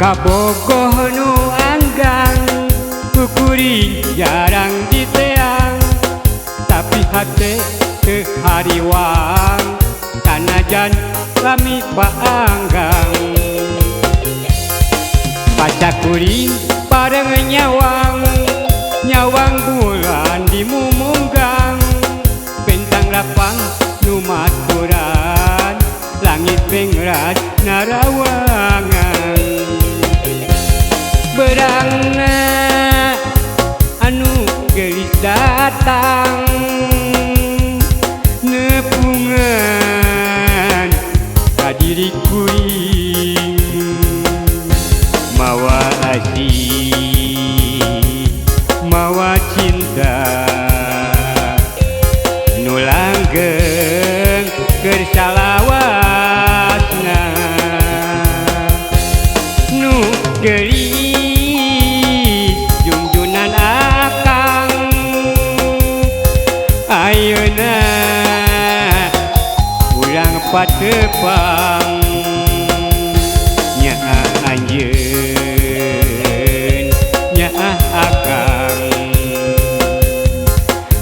Kabogoh nu anggang kukuring jarang diteang, tapi hate teu hariwang sanajan lami paanggang. Baca kuring bareng nyawang, nyawang bulan dimumunggang, bentang lapang nu maturan, langit bengras narawangan. Berangna anu gelis datang, nepungan ka diri kuring, mawa asih mawa cinta nu langgeng keur salawasna, nu gelis junjunan akang ayeuna urang patepang nyaah anjeun nyaah akang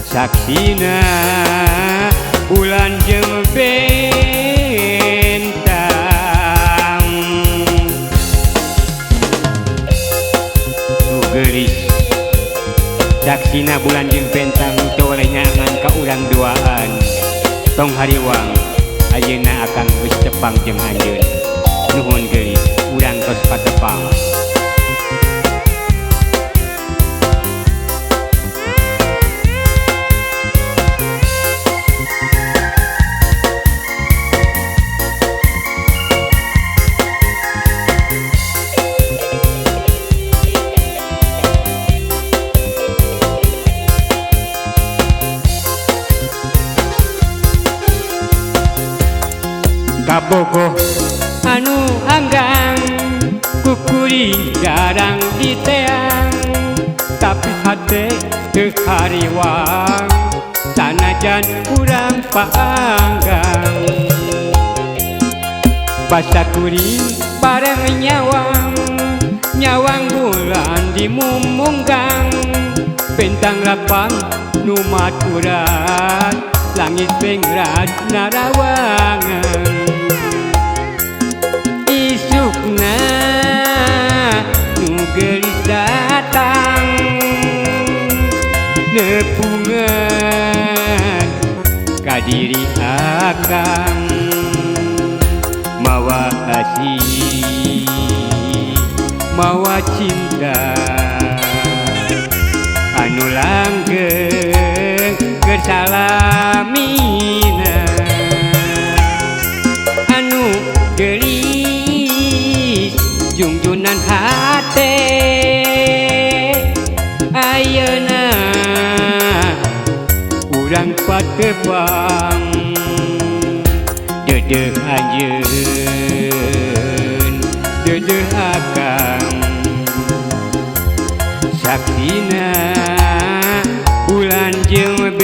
saksina bulan jeung bentang. Nu geulis saksina bulan jeung bentang teu oleh nyangan ka urang duaan, tong hariwang ayeuna akang geus tepang jeung anjeun. Nuhun geulis urang tos patepang. Kabogoh anu anggang kukuring jarang diteang, tapi hate teu hariwang sanajan urang paanggang. Basa kuring bareng nyawang, nyawang bulan dimumunggang, bentang lapang nu maturan, langit bengras narawangan. Isukna nu gelis datang, nepungan ka diri akang, mawa asih mawa cinta anu langgeng keur salamina, anu gelis junjunan hate ayeuna urang patepang dedeh anjeun dedeh akang saksina bulan jeung